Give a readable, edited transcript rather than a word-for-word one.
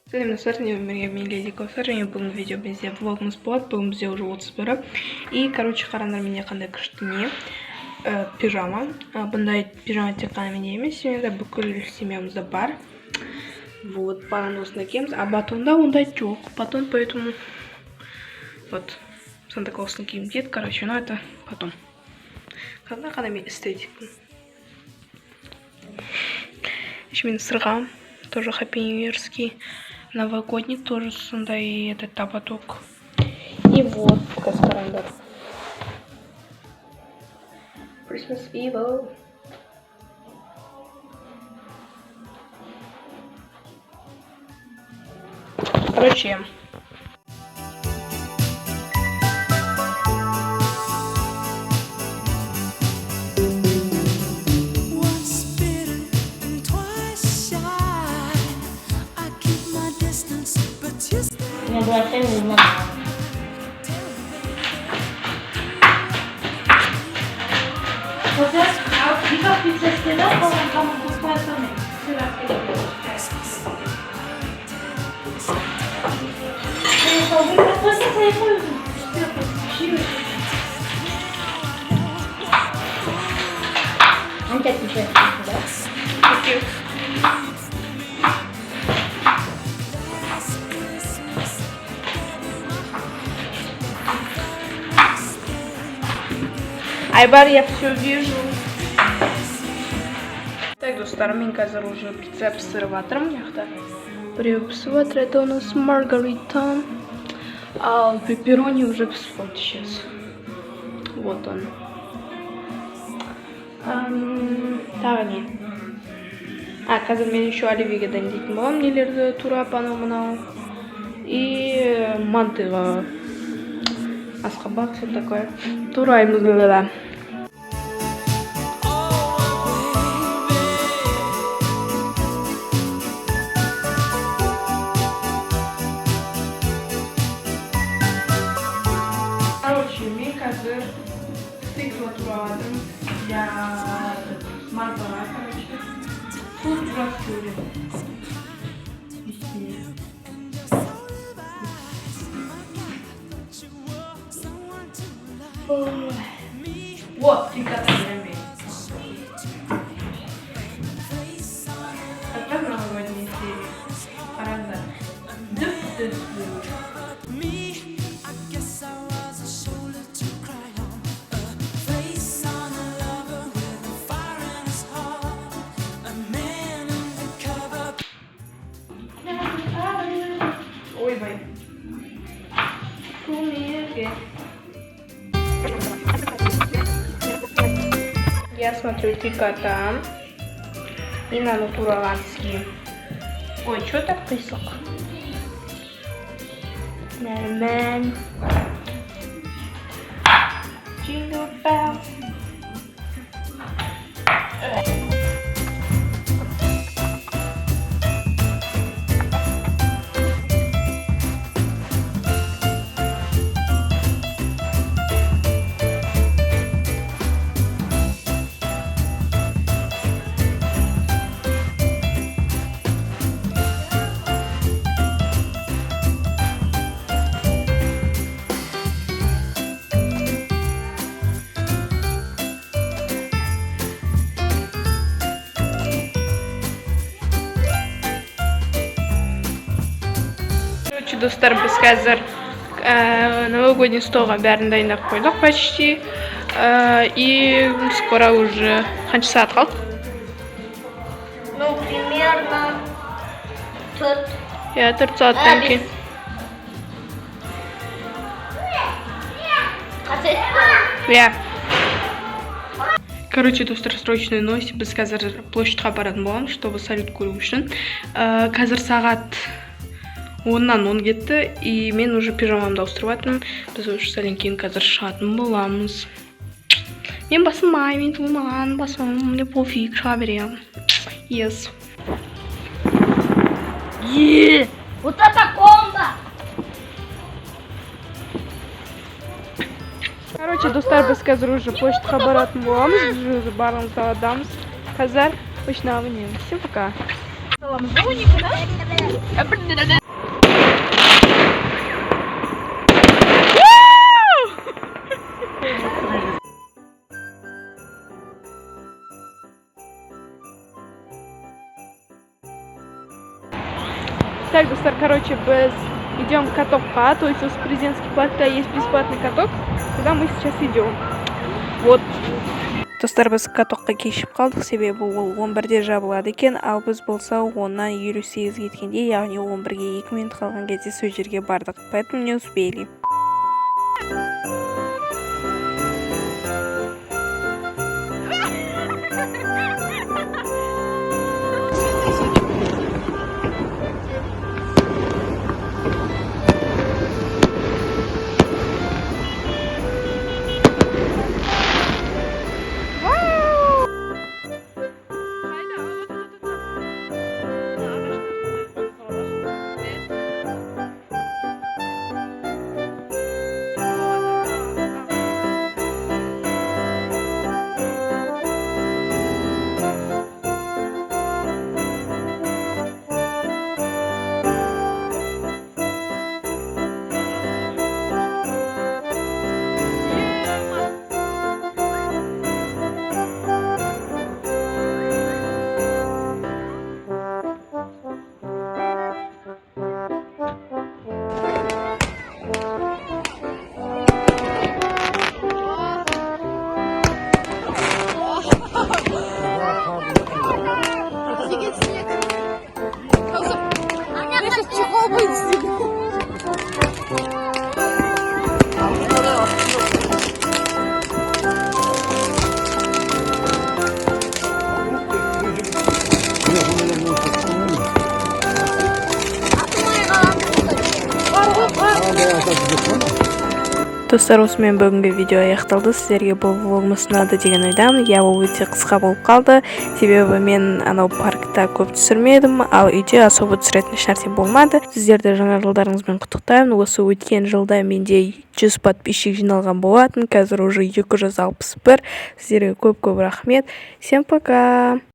Сәлеметсіздер, мен Леди Кофер, және бүгінгі видео бізде влогымыз болады. Бүгін бізде уже 31. И, қараңдар, менде қандай күшті не пижама. Бұндай пижама тек қана менде емес, енді бүкіл семьямызда бар. Вот, бағана осында киеміз. А батонда ондай жоқ. Батон, поэтому вот Санта-Клаустың киім киеді. Короче, ну это потом. Қандай мен эстетикпін. Еще мен сырғам. Тоже Happy New-Year'ский. Новогодний тоже сондай этот табаток. И вот, каскарандар. Christmas Evil. Короче. Не обращай внимания. Вот это, а и как ты сейчас сказал, там пустая самая. Он тебя отвечает, да? Окей. Айбар, я все вижу. Так, достар, мен қазір уже пицца пісіріп жатырмын. Яқта біреу пісіп жатыр. Это у нас маргарита. А пепперони уже пісіп болды сейчас. Вот он. Тағы не? Қазір мен еще оливьеге дайындайтын боламын нелерді, турап анау мынау. И мантыға. Асқабақ, все такое. Тураймыз да. Короче, мен қазір тыква тураладым для мантыға, короче. Тут турастыры. Вот, ты как время. Как новогодние серии. Парада. Ой, бай. Кумирки. Я смотрю три кота и на натураланские. Ой, что так присох? Нормально. Jingle bells. Достар, біз қазір новогодний столға бәрін дайындап қойдық почти. И скоро уже қанша сағат қалды? Ну, примерно 4. Я 4 сағаттан кейін. Я. Короче, достар, срочный новость. Біз қазір площадьқа баратын боламыз, чтобы салют көру үшін. Қазір сағат 10-нан 10 кетті, и мен уже пижамамды ауыстырып жатырмын. Біз уже сәлен кейін қазір шығатын боламыз. Мен басылмай, мен туылмаған, басылмай, мне пофиг, шыға берем. Yes. Вот это комбо! Короче, достар, біз қазір уже почтаға баратын боламыз. Біз уже барлығымыз даладамыз. Қазір починаем. Всем пока. саламыз. Бұл 12, да? Так, достар, короче, біз идем к катокқа, то есть у президентский паркта есть бесплатный каток, куда мы сейчас идем. Вот. Достар, біз катокқа кешіп қалдық, себебі ол 11-де жабылады екен, ал біз болса 10-нан 58 кеткенде, яғни 11-ге 2 минут қалған кезде сол жерге бардық, поэтому не успели. Достар, осымен бүгінгі видео аяқталды. Сіздерге бұл влогымыз ұнады деген ойдамын. Я ол өте қысқа болып қалды, себебі мен анау паркта көп түсірмедім, ал үйде особо түсіретін ешнәрсе болмады. Сіздерді жаңа жылдарыңызбен құттықтаймын. Осы өткен жылда менде 100 подписчик жиналған болатын, қазір уже 261. Сіздерге көп рахмет. Всем пока.